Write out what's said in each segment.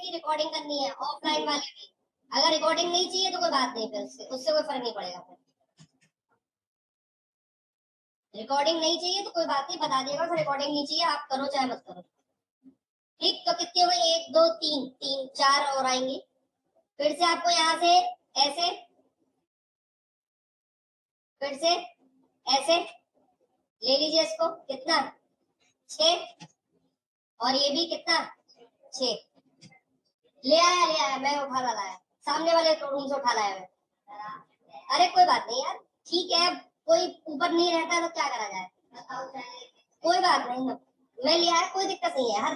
की रिकॉर्डिंग करनी है, ऑफलाइन वाले भी। अगर रिकॉर्डिंग नहीं चाहिए तो कोई बात नहीं, फिर उससे कोई फर्क नहीं पड़ेगा। फिर रिकॉर्डिंग नहीं चाहिए तो कोई बात नहीं, बता दिएगा। फिर रिकॉर्डिंग नहीं चाहिए, आप करो चाहे मत करो। ठीक, तो कितने हुए? 1 2 3, 4 और आएंगे। फिर से आपको यहाँ से ऐसे, फिर से ऐसे ले लीजिए इसको। कितना? 6। और ये भी कितना? 6। ले आया, मैं उठा लाया, सामने वाले रूम से उठा लाया मैं। अरे कोई बात नहीं यार, ठीक है, कोई ऊपर नहीं रहता तो क्या करा जाए, कोई बात नहीं, मैं लिया है, कोई दिक्कत नहीं है यार।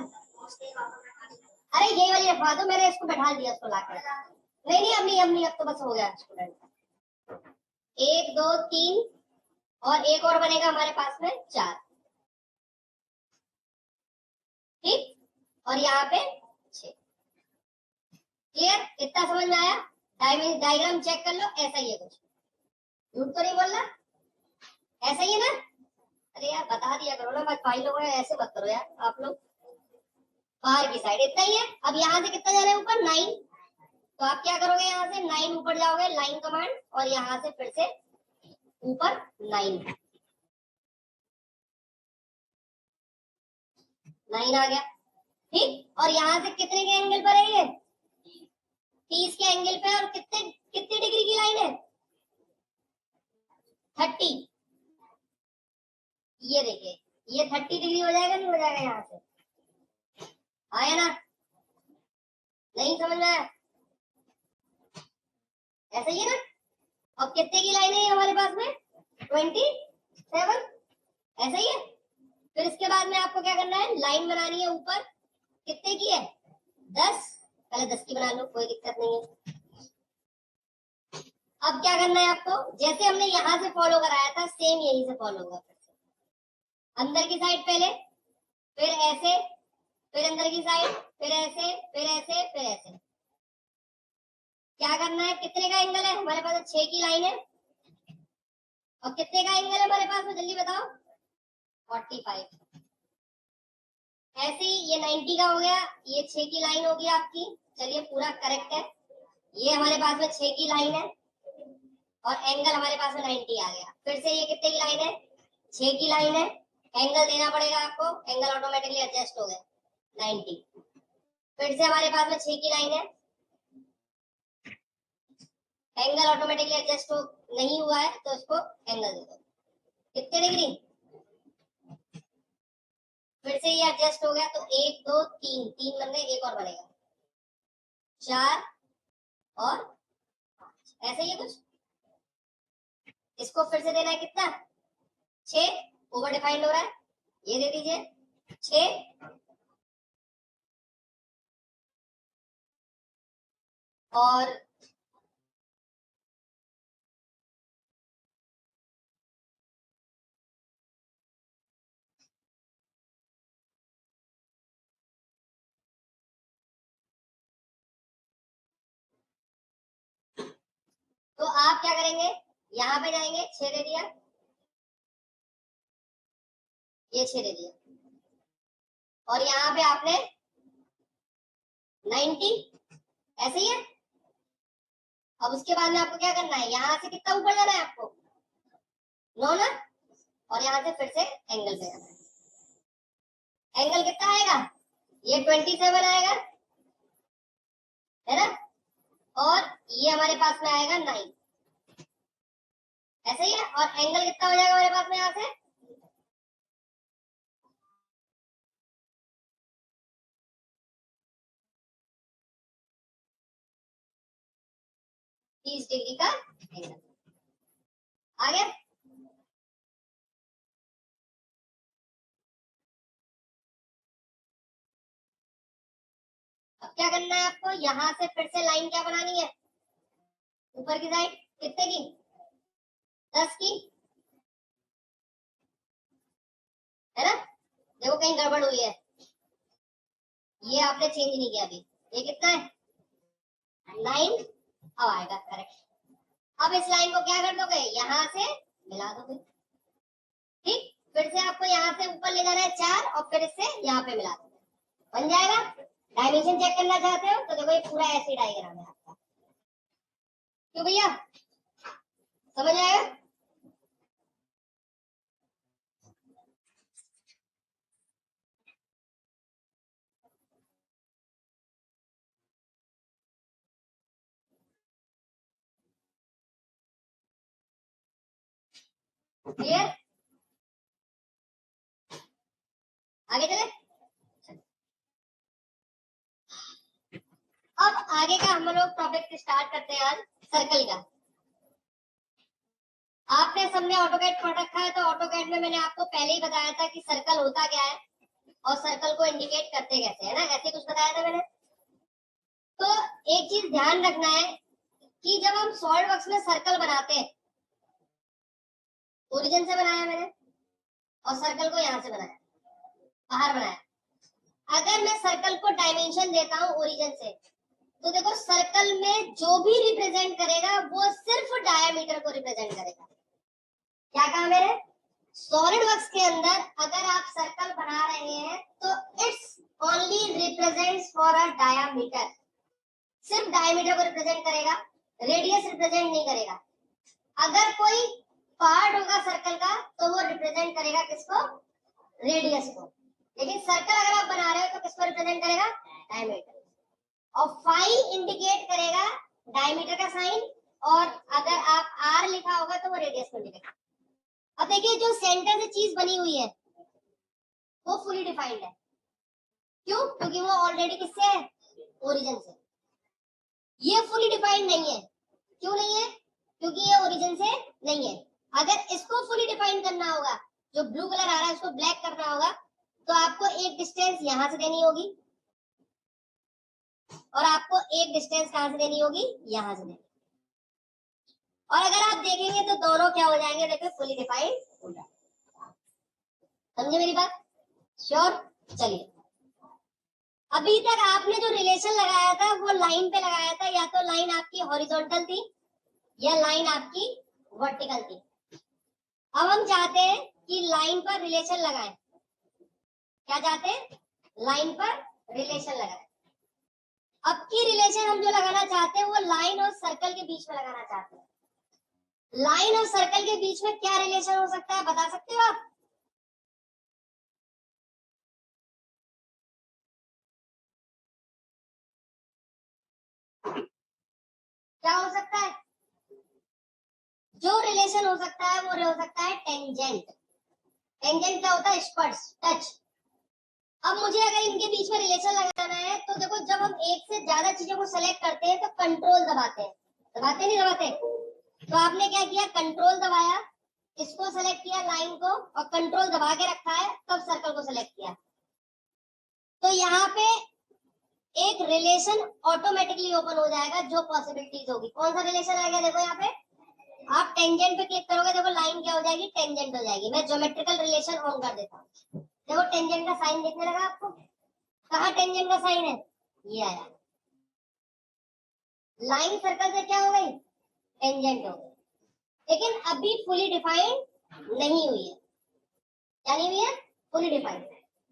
अरे ये वाली रखवा दो, मैंने इसको बैठा दिया, इसको लाकर। नहीं, अब तो बस हो गया स्टूडेंट। 1 2 3 और एक और बनेगा हमारे पास में 4। ठीक, और यहाँ पे 6। क्लियर? इतना समझ में आया? डायग्राम चेक कर लो, ऐसा ही है कुछ, झूठ तो नहीं बोलना, ऐसा ही है ना? अरे यार बता दिया करो ना, भाई लोग ऐसे मत करो यार आप लोग। बाहर की साइड इतना ही है। अब यहाँ से कितना जा रहा है ऊपर? 9। तो आप क्या करोगे? यहाँ से 9 ऊपर जाओगे, लाइन कमांड, और यहाँ से फिर से ऊपर 9 आ गया। ठीक, और यहाँ से कितने के एंगल पर है ये? 30 के एंगल पे। और कितने कितने डिग्री की लाइन है? 30। ये देखिए, ये 30 डिग्री हो जाएगा, नहीं हो जाएगा? यहाँ से आया ना? नहीं समझ में आया? ऐसा ही है ना? अब कितने की लाइन है हमारे पास में? 27। ऐसा ही है। फिर इसके बाद में आपको क्या करना है? लाइन बनानी है ऊपर। कितने की है? 10। पहले 10 की बना लो, कोई दिक्कत नहीं है। अब क्या करना है आपको? जैसे हमने यहाँ से फॉलो कराया था, सेम यहीं से फॉलो होगा। अंदर की साइड पहले, फिर ऐसे, फिर अंदर की साइड, फिर ऐसे, फिर ऐसे, फिर ऐसे। क्या करना है? कितने का एंगल है हमारे पास? 6 की लाइन है। और कितने का एंगल है हमारे पास में? जल्दी बताओ। 45। ऐसे ही ये 90 का हो गया, ये 6 की लाइन होगी आपकी। चलिए पूरा करेक्ट है। ये हमारे पास में 6 की लाइन है और एंगल हमारे पास में 90 आ गया। फिर से ये कितने की लाइन है? 6 की लाइन है। एंगल देना पड़ेगा आपको, एंगल ऑटोमेटिकली एडजस्ट हो गया 90। फिर से हमारे पास में 6 की लाइन है, एंगल ऑटोमेटिकली एडजस्ट हो नहीं हुआ है तो इसको एंगल दे दो। कितने डिग्री? फिर से ये एडजस्ट हो गया तो 1 2 3 बन गए, एक और बनेगा 4 और 5। ऐसे ही है कुछ। इसको फिर से देना है कितना? 6। ओवर डिफाइंड हो रहा है, ये दे दीजिए 6 और तो आप क्या करेंगे? यहाँ पे जाएंगे, 6 दे दिया, ये 6 दे दिया, और यहाँ पे आपने 90। ऐसे ही है। अब उसके बाद में आपको क्या करना है? यहाँ से कितना ऊपर जाना है आपको? 9 ना? और यहाँ से फिर से एंगल पे जाना है। एंगल कितना आएगा? ये 27 आएगा, है ना? और ये हमारे पास में आएगा 9। ऐसे ही है। और एंगल कितना हो जाएगा हमारे पास में यहाँ से? तीस डिग्री का एंगल आ गया। अब क्या करना है आपको? यहाँ से फिर से लाइन क्या बनानी है? ऊपर की साइड कितने की? 10 की, है ना? देखो कहीं गड़बड़ हुई है, ये आपने चेंज नहीं किया अभी। ये कितना है? 9। अब आएगा करेक्ट। अब इस लाइन को क्या कर दोगे? यहाँ से मिला दोगे। ठीक, फिर से आपको यहाँ से ऊपर ले जाना है 4 और फिर इससे यहाँ पे मिला दोगे, बन जाएगा। डायमेंशन चेक करना चाहते हो तो देखो ये पूरा ऐसे डायग्राम है आपका। क्यों भैया, समझ आएगा? क्लियर? आगे चले। अब आगे का हम लोग टॉपिक स्टार्ट करते हैं आज सर्कल का। आपने सबने ऑटोकैड पढ़ रखा है, तो ऑटोकैड में मैंने आपको पहले ही बताया था कि सर्कल होता क्या है और सर्कल को इंडिकेट करते कैसे, है ना, ऐसे कुछ बताया था मैंने। तो एक चीज ध्यान रखना है कि जब हम सॉलिड वर्क्स में सर्कल बनाते हैं, ओरिजिन से बनाया मैंने और सर्कल को यहां से बनाया, बाहर बनाया। अगर मैं सर्कल को डायमेंशन देता हूं ओरिजिन से, तो देखो सर्कल में जो भी रिप्रेजेंट करेगा वो सिर्फ डायमीटर को रिप्रेजेंट करेगा। क्या कहा मैंने? सॉलिड वर्क्स के अंदर अगर आप सर्कल बना रहे हैं तो it's only represents for a diameter, सिर्फ डायमीटर को रिप्रेजेंट करेगा, रेडियस रिप्रेजेंट नहीं करेगा। अगर कोई पार्ट होगा सर्कल का तो वो रिप्रेजेंट करेगा किसको? रेडियस को। लेकिन सर्कल अगर आप बना रहे हो तो किसको रिप्रेजेंट करेगा? डायमीटर। और फाई इंडिकेट करेगा डायमीटर का साइन, और अगर आप आर लिखा होगा तो वो रेडियस को इंडिकेट। अब देखिए जो सेंटर से चीज बनी हुई है वो फुली डिफाइंड है। क्यों? क्योंकि वो ऑलरेडी किससे है? ओरिजिन से। ये फुली डिफाइंड नहीं है। क्यों नहीं है? क्योंकि ये ओरिजिन से नहीं है। अगर इसको फुली डिफाइन करना होगा, जो ब्लू कलर आ रहा है उसको ब्लैक करना होगा, तो आपको एक डिस्टेंस यहां से देनी होगी और आपको एक डिस्टेंस कहां से देनी होगी? यहां से देनी। और अगर आप देखेंगे तो दोनों क्या हो जाएंगे? देखो फुली डिफाइंड हो जाएगा। समझे मेरी बात? श्योर? चलिए, अभी तक आपने जो रिलेशन लगाया था वो लाइन पे लगाया था, या तो लाइन आपकी हॉरिजॉन्टल थी या लाइन आपकी वर्टिकल थी। अब हम चाहते हैं कि लाइन पर रिलेशन लगाएं। क्या चाहते हैं? लाइन पर रिलेशन लगाएं। अब की रिलेशन हम जो लगाना चाहते हैं वो लाइन और सर्कल के बीच में लगाना चाहते हैं। लाइन और सर्कल के बीच में क्या रिलेशन हो सकता है, बता सकते हो आप? क्या हो सकता है? जो रिलेशन हो सकता है वो हो सकता है टेंजेंट। टेंजेंट क्या होता है? स्पर्श, टच। अब मुझे अगर इनके बीच में रिलेशन लगाना है तो देखो, जब हम एक से ज्यादा चीजों को सेलेक्ट करते हैं तो कंट्रोल दबाते हैं, दबाते नहीं दबाते? तो आपने क्या किया? कंट्रोल दबाया, इसको सेलेक्ट किया लाइन को, और कंट्रोल दबा के रखा है, तब सर्कल को सेलेक्ट किया। तो यहाँ पे एक रिलेशन ऑटोमेटिकली ओपन हो जाएगा, जो पॉसिबिलिटीज होगी। कौन सा रिलेशन आ गया? देखो यहाँ पे आप टेंजेंट पे क्लिक करोगे, देखो लाइन क्या हो जाएगी? टेंजेंट हो जाएगी। मैं ज्योमेट्रिकल रिलेशन ऑन कर देता हूँ। देखो टेंजेंट का साइन दिखने लगा आपको? कहाँ टेंजेंट का साइन है? ये आया। लाइन सर्कल से क्या हो गई? टेंजेंट हो गई। लेकिन अभी फुली डिफाइंड नहीं हुई है। क्या नहीं हुई है? Fully defined.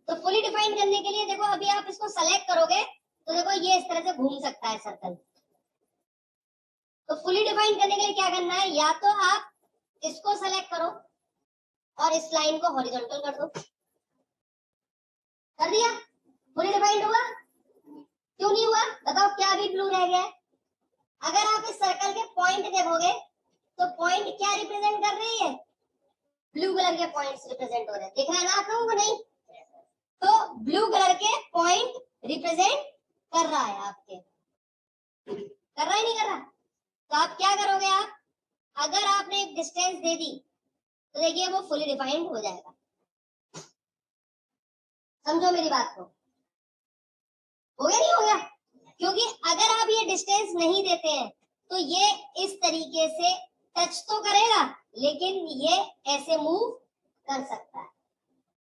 तो फुली डिफाइन करने के लिए देखो, अभी आप इसको सेलेक्ट करोगे तो देखो ये इस तरह से घूम सकता है सर्कल। तो फुली डिफाइन करने के लिए क्या करना है? या तो आप इसको सेलेक्ट करो और इस लाइन को हॉरिजॉन्टल कर दो। कर दिया? फुली डिफाइंड हुआ? क्यों नहीं हुआ? बताओ, क्या अभी ब्लू रह गया है? अगर आप इस सर्कल के पॉइंट देखोगे तो पॉइंट क्या रिप्रेजेंट कर रही है? ब्लू कलर के पॉइंट्स रिप्रेजेंट हो रहे हैं। दिख रहा है ना आप लोगों को? नहीं? तो ब्लू कलर के पॉइंट रिप्रेजेंट कर रहा है आपके। कर रहा है नहीं कर रहा? तो आप क्या करोगे? आप अगर आपने एक डिस्टेंस दे दी तो देखिए वो फुली डिफाइंड हो जाएगा। समझो मेरी बात को। हो गया नहीं हो गया? क्योंकि अगर आप ये डिस्टेंस नहीं देते हैं तो ये इस तरीके से टच तो करेगा, लेकिन ये ऐसे मूव कर सकता है।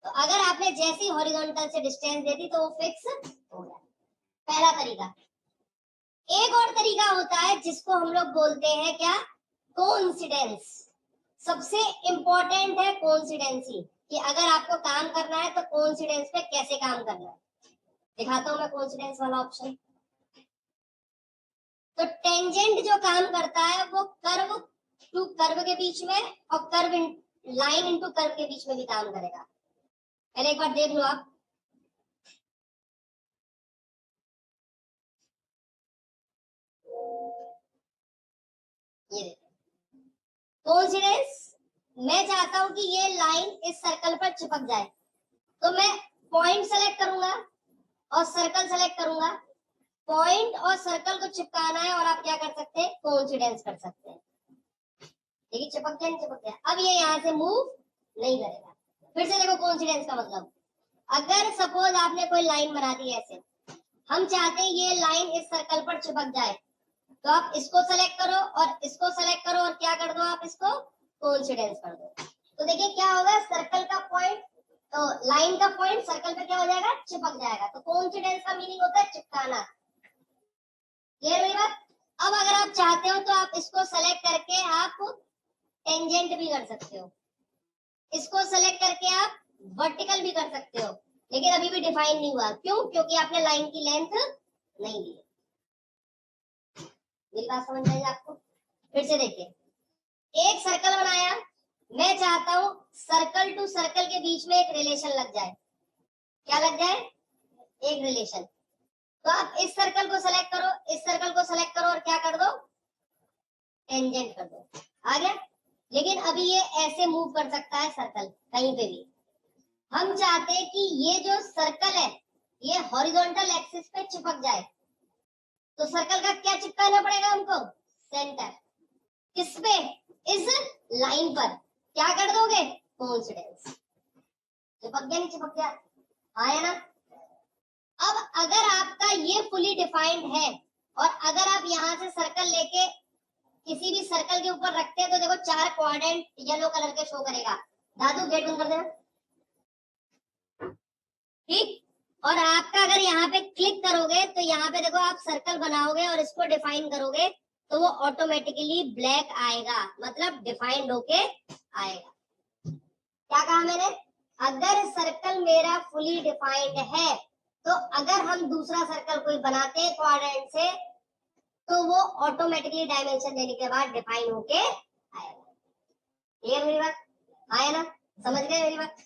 तो अगर आपने जैसी हॉरिजॉन्टल से डिस्टेंस दे दी तो वो फिक्स हो जाए। पहला तरीका। एक और तरीका होता है जिसको हम लोग बोलते हैं क्या? कोइंसिडेंस। सबसे इंपॉर्टेंट है कोइंसिडेंसी, कि अगर आपको काम करना है तो कोइंसिडेंस पे कैसे काम करना है। दिखाता हूं मैं कोइंसिडेंस वाला ऑप्शन। तो टेंजेंट जो काम करता है वो कर्व टू कर्व के बीच में और कर्व लाइन इनटू कर्व के बीच में भी काम करेगा। पहले एक बार देख लो आप। ये कोइंसिडेंस, मैं चाहता हूं कि ये लाइन इस सर्कल पर चिपक जाए, तो मैं पॉइंट सेलेक्ट करूंगा और सर्कल सेलेक्ट करूंगा। पॉइंट और सर्कल को चिपकाना है और आप क्या कर सकते हैं, कोइंसिडेंस कर सकते हैं। देखिए चिपक गया, नहीं चिपक गया। अब ये यहाँ से मूव नहीं करेगा। फिर से देखो कोइंसिडेंस का मतलब, अगर सपोज आपने कोई लाइन बना दी ऐसे, हम चाहते हैं ये लाइन इस सर्कल पर चिपक जाए, तो आप इसको सेलेक्ट करो और इसको सेलेक्ट करो और क्या कर दो, आप इसको कोइंसिडेंस कर दो। तो देखिए क्या होगा, सर्कल का पॉइंट, तो लाइन का पॉइंट सर्कल पे क्या हो जाएगा, चिपक जाएगा। तो कोइंसिडेंस का मीनिंग होता है चिपकाना। क्लियर हुई बात? अब अगर आप चाहते हो तो आप इसको सेलेक्ट करके आप टेंजेंट भी कर सकते हो, इसको सेलेक्ट करके आप वर्टिकल भी कर सकते हो, लेकिन अभी भी डिफाइन नहीं हुआ। क्यों? क्योंकि आपने लाइन की लेंथ नहीं दी। मेरी बात समझ आई आपको? फिर से देखिए, एक सर्कल बनाया, मैं चाहता हूं सर्कल टू सर्कल के बीच में एक रिलेशन लग जाए। क्या लग जाए? एक रिलेशन। तो आप इस सर्कल को सेलेक्ट करो, इस सर्कल को सेलेक्ट करो और क्या कर दो, टेंजेंट कर दो। आ गया? लेकिन अभी ये ऐसे मूव कर सकता है सर्कल कहीं पे भी। हम चाहते हैं कि ये जो सर्कल है ये हॉरिजॉन्टल एक्सिस पे चिपक जाए, तो सर्कल का क्या चिपकाना पड़ेगा हमको, सेंटर। किस पे? इस लाइन पर। क्या कर दोगे, कोइंसिडेंस। चिपक गया, नहीं चिपक गया? आया ना? अब अगर आपका ये फुली डिफाइंड है और अगर आप यहां से सर्कल लेके किसी भी सर्कल के ऊपर रखते हैं, तो देखो 4 क्वाड्रेंट येलो कलर के शो करेगा। दादू गेट बंद कर देना, ठीक। और आपका अगर यहाँ पे क्लिक करोगे तो यहाँ पे देखो आप सर्कल बनाओगे और इसको डिफाइन करोगे, तो वो ऑटोमेटिकली ब्लैक आएगा, मतलब डिफाइंड होके आएगा। क्या कहा मैंने? अगर सर्कल मेरा फुली डिफाइंड है, तो अगर हम दूसरा सर्कल कोई बनाते हैं क्वाड्रेंट से, तो वो ऑटोमेटिकली डायमेंशन देने के बाद डिफाइन होके आएगा। क्लियर मेरी बात? आया ना? समझ गए मेरी बात?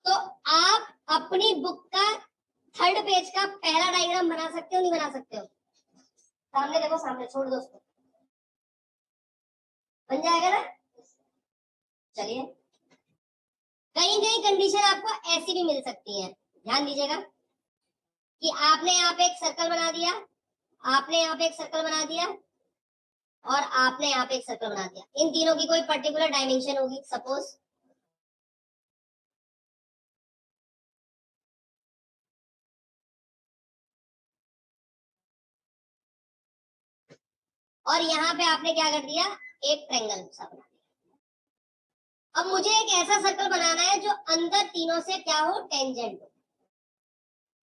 तो आप अपनी बुक का 3rd पेज का पहला डायग्राम बना सकते हो, नहीं बना सकते हो? सामने देखो, सामने छोड़ दो उसको, बन जाएगा ना? चलिए, कहीं कहीं कंडीशन आपको ऐसी भी मिल सकती है, ध्यान दीजिएगा कि आपने यहाँ पे एक सर्कल बना दिया, आपने यहाँ पे एक सर्कल बना दिया और आपने यहाँ पे एक सर्कल बना दिया। इन तीनों की कोई पर्टिकुलर डायमेंशन होगी सपोज, और यहाँ पे आपने क्या कर दिया, एक ट्रायंगल सा बना दिया। अब मुझे एक ऐसा सर्कल बनाना है जो अंदर तीनों से क्या हो, टेंजेंट हो।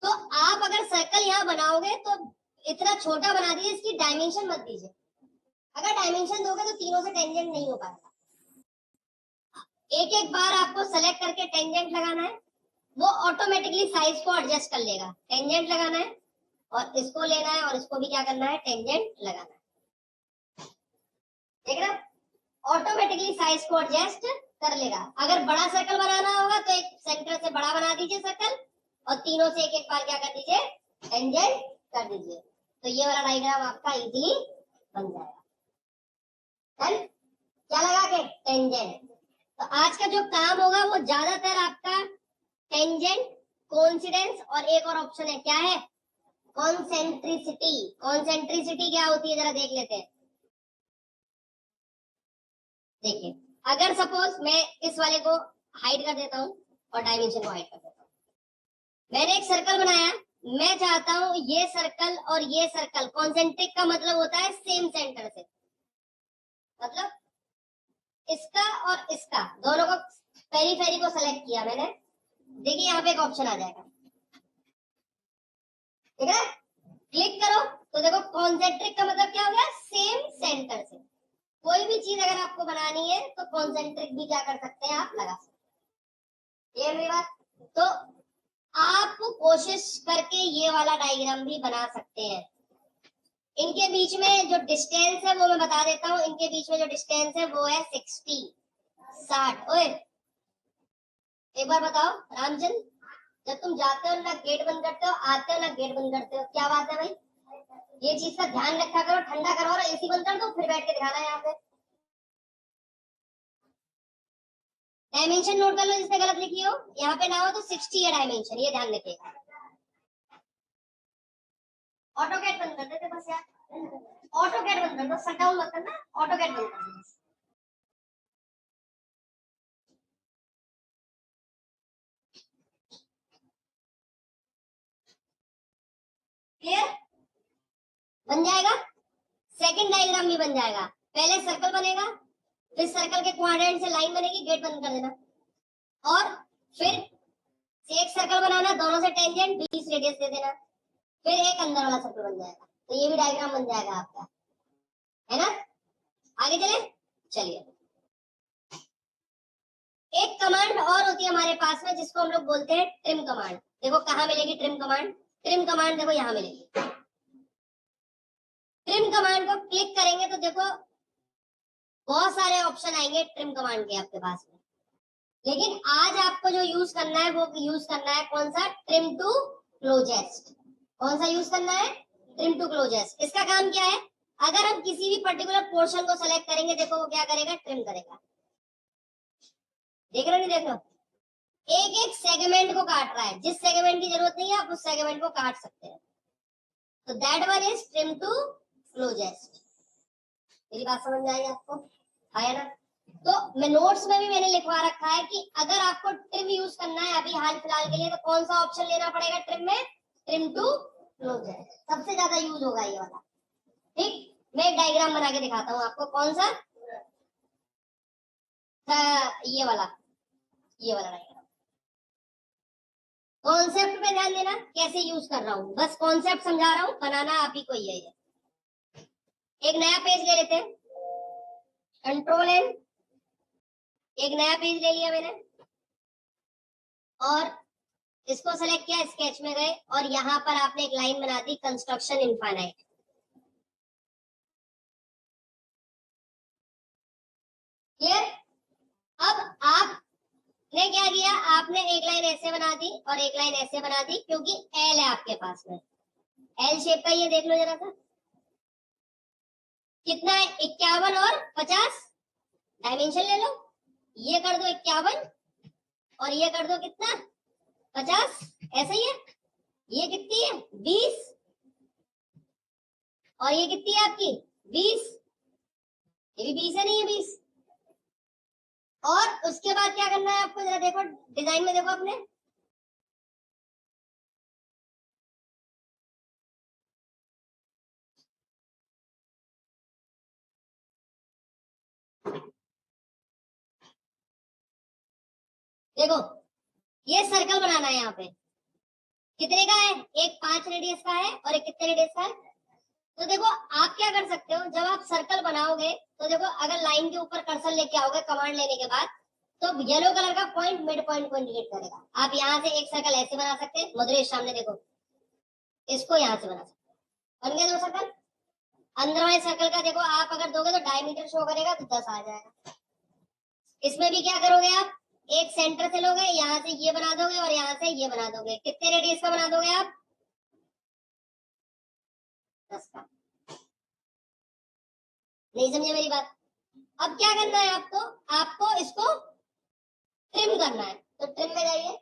तो आप अगर सर्कल यहाँ बनाओगे तो इतना छोटा बना दीजिए, इसकी डायमेंशन मत दीजिए। अगर डायमेंशन दोगे तो तीनों से टेंजेंट नहीं हो पाएगा। एक एक बार आपको सेलेक्ट करके टेंजेंट लगाना है, वो ऑटोमेटिकली साइज को एडजस्ट कर लेगा। टेंजेंट लगाना है और इसको लेना है और इसको भी क्या करना है, टेंजेंट लगाना है। देख रहे, ऑटोमेटिकली साइज को एडजस्ट कर लेगा। अगर बड़ा सर्कल बनाना होगा तो एक सेंटर से बड़ा बना दीजिए सर्कल और तीनों से एक एक बार क्या कर दीजिए, टेंजेंट कर दीजिए। तो ये वाला डायग्राम आपका इजीली बन जाएगा। क्या लगा के, टेंजेंट। तो आज का जो काम होगा वो ज्यादातर आपका टेंजेंट, कोइंसिडेंस और एक और ऑप्शन है, क्या है, कॉन्सेंट्रिसिटी। कॉन्सेंट्रिसिटी क्या होती है जरा देख लेते हैं। देखिए, अगर सपोज मैं इस वाले को हाइड कर देता हूं और डायमेंशन को हाइड कर देता हूं, मैंने एक सर्कल बनाया, मैं चाहता हूं ये सर्कल और ये सर्कल, कॉन्सेंट्रिक का मतलब होता है सेम सेंटर से, मतलब इसका और इसका दोनों को, पेरीफेरी को सेलेक्ट किया मैंने। देखिए यहाँ पे एक ऑप्शन आ जाएगा, ठीक है, क्लिक करो तो देखो कॉन्सेंट्रिक का मतलब क्या हो गया, सेम सेंटर से। कोई भी चीज अगर आपको बनानी है तो कॉन्सेंट्रिक भी क्या कर सकते हैं, आप लगा सकते हैं। ये मेरी बात। तो आप कोशिश करके ये वाला डायग्राम भी बना सकते हैं। इनके बीच में जो डिस्टेंस है वो मैं बता देता हूँ। इनके बीच में जो डिस्टेंस है वो है 60। ओए एक बार बताओ रामचंद्र, जब तुम जाते हो ना गेट बंद करते हो, आते हो ना गेट बंद करते हो, क्या बात है भाई? ये चीज का ध्यान रखा करो, ठंडा करो और एसी बंद कर दो, फिर बैठ के दिखाना यहाँ पे। डायमेंशन नोट कर लो जिसने गलत लिखी हो, यहाँ पे ना हो तो 60 है डायमेंशन, ये ध्यान रखिएगा। ऑटो कैट बंद कर देते बस यार, ऑटो कैट बंद कर दो, शट डाउन मत करना, ऑटो कैट बंद कर दो। क्लियर? बन जाएगा। सेकंड डायग्राम भी बन जाएगा। पहले सर्कल बनेगा, फिर सर्कल के क्वाड्रेंट से लाइन बनेगी, गेट बंद कर देना, और फिर एक सर्कल बनाना, दोनों से टेंजेंट 20 रेडियस दे देना, फिर एक अंदर वाला सर्कल बन जाएगा। तो ये भी डायग्राम बन जाएगा आपका, है ना? आगे चले, चलिए। एक कमांड और होती है हमारे पास में जिसको हम लोग बोलते हैं ट्रिम कमांड। देखो कहां मिलेगी ट्रिम कमांड? ट्रिम कमांड देखो यहां मिलेगी। ट्रिम कमांड को क्लिक करेंगे तो देखो बहुत सारे ऑप्शन आएंगे ट्रिम कमांड के आपके पास में, लेकिन आज आपको जो यूज करना है वो यूज करना है कौन सा? Trim to closest. कौन सा यूज करना है? Trim to closest. इसका काम क्या है? अगर हम किसी भी पर्टिकुलर पोर्शन को सेलेक्ट करेंगे, देखो वो क्या करेगा? ट्रिम करेगा। देख रहे हो नहीं देख रहे हो? एक एक सेगमेंट को काट रहा है, जिस सेगमेंट की जरूरत नहीं है आप उस सेगमेंट को काट सकते हैं। तो that one is trim to closest. मेरी बात समझ में आई आपको? आया ना? तो मैं नोट्स में भी मैंने लिखवा रखा है कि अगर आपको ट्रिम यूज करना है अभी हाल फिलहाल के लिए, तो कौन सा ऑप्शन लेना पड़ेगा ट्रिम में? ट्रिम टू क्लोजेस्ट, सबसे ज्यादा यूज होगा ये वाला। ठीक, मैं एक डायग्राम बना के दिखाता हूँ आपको। कौन सा? ये वाला डायग्राम। कॉन्सेप्ट पे ध्यान देना, कैसे यूज कर रहा हूँ, बस कॉन्सेप्ट समझा रहा हूँ, बनाना आप ही को ही है ये। एक नया पेज ले लेते हैं, कंट्रोल एन, एक नया पेज ले लिया मैंने और इसको सेलेक्ट किया, स्केच में गए और यहाँ पर आपने एक लाइन बना दी, कंस्ट्रक्शन इनफाइनाइट। क्लियर? अब आपने क्या किया? आपने एक लाइन ऐसे बना दी और एक लाइन ऐसे बना दी, क्योंकि एल है आपके पास में, एल शेप का। ये देख लो जरा सा, कितना है? 51 और 50। डायमेंशन ले लो, ये कर दो 51 और ये कर दो कितना? 50। ऐसा ही है। ये कितनी है? 20 और ये कितनी है आपकी? 20। ये भी 20 है, नहीं है 20। और उसके बाद क्या करना है आपको? जरा देखो डिजाइन में, देखो अपने, देखो ये सर्कल बनाना है। यहाँ पे कितने का है? एक 5 रेडियस का है और एक कितने रेडियस का है? तो देखो आप क्या कर सकते हो, जब आप सर्कल बनाओगे तो देखो, अगर लाइन के ऊपर कर्सर लेके आओगे कमांड लेने के बाद, तो येलो कलर का पॉइंट मिड पॉइंट को इंडिकेट करेगा। आप यहाँ से एक सर्कल ऐसे बना सकते हैं, मधुरेश सामने देखो, इसको यहाँ से बना सकते हैं। बन गया 2 सर्कल। अंदर वाले सर्कल का देखो, आप अगर दोगे तो डायमीटर शो करेगा तो 10 आ जाएगा। इसमें भी क्या करोगे आप? एक सेंटर से लोगे, यहाँ से ये बना दोगे और यहाँ से ये बना दोगे। कितने रेडियस का बना दोगे आप? 10 का। नहीं समझे मेरी बात? अब क्या करना है आपको? आपको इसको ट्रिम करना है, तो ट्रिम में जाइए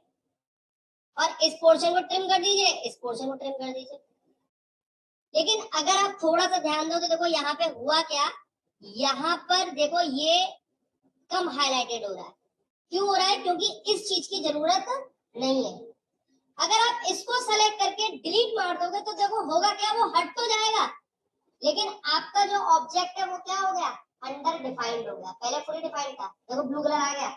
और इस पोर्शन को ट्रिम कर दीजिए, इस पोर्शन को ट्रिम कर दीजिए। लेकिन अगर आप थोड़ा सा ध्यान दो तो देखो यहाँ पे हुआ क्या, यहाँ पर देखो ये कम हाईलाइटेड हो रहा है। क्यों हो रहा है? क्योंकि इस चीज की जरूरत नहीं है। अगर आप इसको सेलेक्ट करके डिलीट मार दोगे तो देखो होगा क्या, वो हट तो जाएगा, लेकिन आपका जो ऑब्जेक्ट है वो क्या हो गया? अंडर डिफाइंड हो गया। पहले फुली डिफाइंड था, देखो ब्लू कलर आ गया।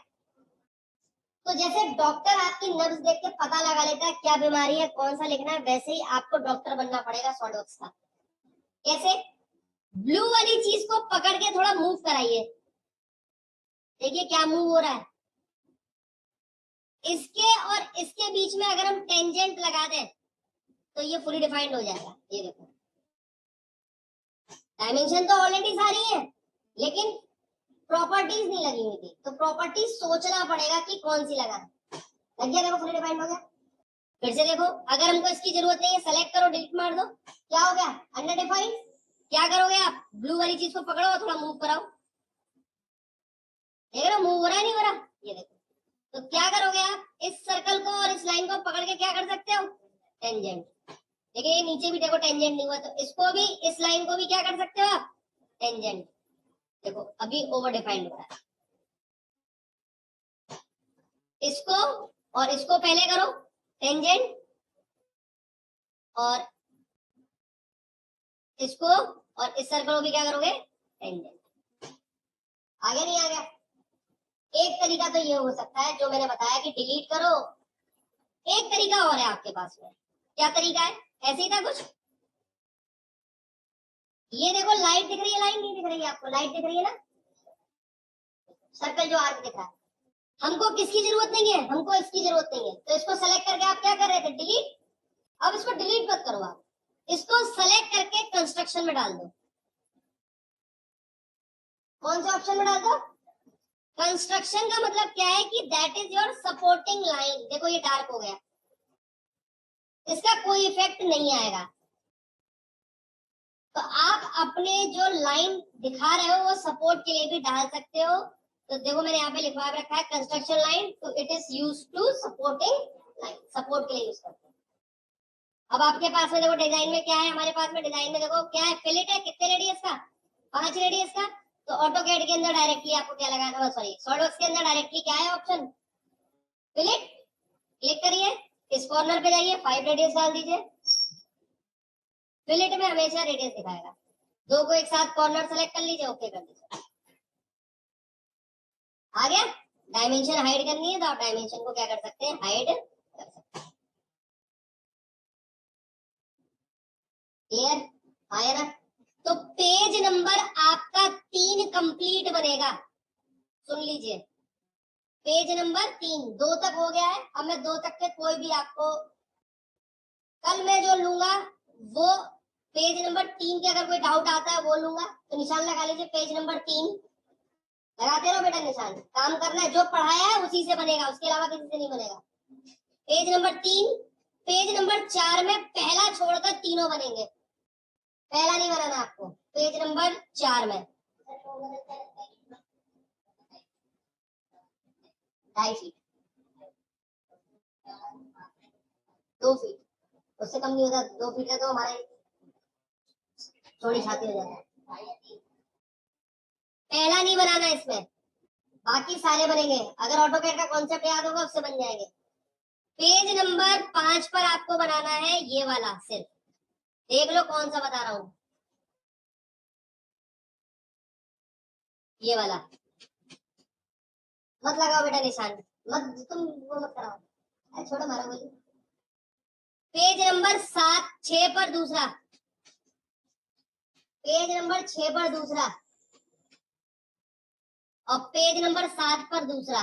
तो जैसे डॉक्टर आपकी नब्ज देख के पता लगा लेता है क्या बीमारी है, कौन सा लिखना है, वैसे ही आपको डॉक्टर बनना पड़ेगा सॉलिडवर्क्स का। कैसे? ब्लू वाली चीज को पकड़ के थोड़ा मूव कराइए, देखिए क्या मूव हो रहा है। इसके और इसके बीच में अगर हम टेंजेंट लगा दें तो ये फुली डिफाइंड हो जाएगा। ये देखो डायमेंशन तो ऑलरेडी सारी है लेकिन प्रॉपर्टीज नहीं लगी हुई थी, तो प्रॉपर्टीज सोचना पड़ेगा कि कौन सी लगाना। लग गया, देखो फुली डिफाइंड हो गया। फिर से देखो, अगर हमको इसकी जरूरत नहीं है सेलेक्ट करो, डिलीट मार दो, क्या हो गया अंडर डिफाइंड। क्या करोगे आप, ब्लू वाली चीज को पकड़ो और थोड़ा मूव कराओ, देख रहे हो मूव हो रहा है नहीं हो रहा, ये देखो। तो क्या करोगे आप, इस सर्कल को और इस लाइन को पकड़ के क्या कर सकते हो, टेंजेंट। देखिए ये नीचे भी देखो टेंजेंट नहीं हुआ, तो इसको भी इस लाइन को भी क्या कर सकते हो आप, टेंजेंट। देखो अभी ओवर डिफाइंड हो रहा है, इसको और इसको पहले करो टेंजेंट, और इसको और इस सर्कल को भी क्या करोगे, टेंजेंट। आगे नहीं आ गया। एक तरीका तो ये हो सकता है जो मैंने बताया कि डिलीट करो। एक तरीका और है आपके पास में, क्या तरीका है, ऐसे ही था कुछ। ये देखो लाइट दिख रही है, लाइन नहीं दिख रही है आपको, लाइट दिख रही है ना, सर्कल जो आर्क दिख रहा है। हमको किसकी जरूरत नहीं है, हमको इसकी जरूरत नहीं है, तो इसको सेलेक्ट करके आप क्या कर रहे थे, डिलीट। अब इसको डिलीट मत करो, आप इसको सेलेक्ट करके कंस्ट्रक्शन में डाल दो। कौन से ऑप्शन में डाल दो, कंस्ट्रक्शन का मतलब क्या है कि that is your supporting line. देखो ये डार्क हो गया, इसका कोई इफेक्ट नहीं आएगा। तो आप अपने जो लाइन दिखा रहे हो वो सपोर्ट के लिए भी डाल सकते हो। तो देखो मैंने यहाँ पे लिखवा रखा है कंस्ट्रक्शन लाइन, तो it is use to supporting line, support के लिए यूज करते हैं। अब आपके पास में देखो डिजाइन में क्या है, हमारे पास में डिजाइन में देखो क्या है, फिलेट है, कितने रेडियस का, 5 रेडियस का। तो ऑटोकैड के अंदर डायरेक्टली आपको क्या लगाना, सॉरी सॉलिडवर्क्स के अंदर डायरेक्टली क्या है ऑप्शन, फिलेट। क्लिक करिए, इस कॉर्नर पे जाइए, 5 रेडियस डाल दीजिए। फिलेट में हमेशा रेडियस दिखाएगा। दो को एक साथ कॉर्नर सेलेक्ट कर लीजिए, ओके कर दीजिए। आ गया। डायमेंशन हाइड करनी है तो आप डायमेंशन को क्या कर सकते हैं, हाइड कर सकते हैं। क्लियर, आया ना। तो पेज नंबर आपका 3 कंप्लीट बनेगा। सुन लीजिए, पेज नंबर 3, 2 तक हो गया है। अब मैं 2 तक के कोई भी आपको कल मैं जो लूंगा वो पेज नंबर 3 के अगर कोई डाउट आता है वो लूंगा। तो निशान लगा लीजिए, पेज नंबर 3 लगाते रहो बेटा निशान। काम करना है, जो पढ़ाया है उसी से बनेगा, उसके अलावा किसी से नहीं बनेगा। पेज नंबर 3, पेज नंबर 4 में पहला छोड़कर तीनों बनेंगे। पहला नहीं बनाना आपको, पेज नंबर 4 में 2.5 फीट, 2 फीट, उससे कम नहीं होता। 2 फीट का तो हमारे थोड़ी छाती हो जाता है। पहला नहीं बनाना इसमें, बाकी सारे बनेंगे। अगर ऑटोकैड का कॉन्सेप्ट याद होगा उससे बन जाएंगे। पेज नंबर 5 पर आपको बनाना है ये वाला, सिर्फ देख लो कौन सा बता रहा हूं, ये वाला। मत लगाओ बेटा निशान, मत तुम वो मत कराओ, छोड़ो मारो बोलिए। पेज नंबर 6 पर दूसरा, पेज नंबर 6 पर दूसरा, और पेज नंबर 7 पर दूसरा।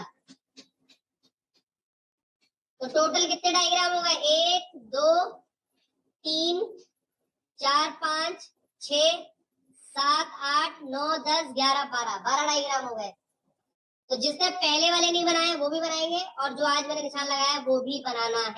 तो टोटल कितने डायग्राम हो गए, 1 2 3 4 5 6 7 8 9 10 11 12 डायग्राम हो गए। तो जिसने पहले वाले नहीं बनाए वो भी बनाएंगे, और जो आज मैंने निशान लगाया वो भी बनाना है।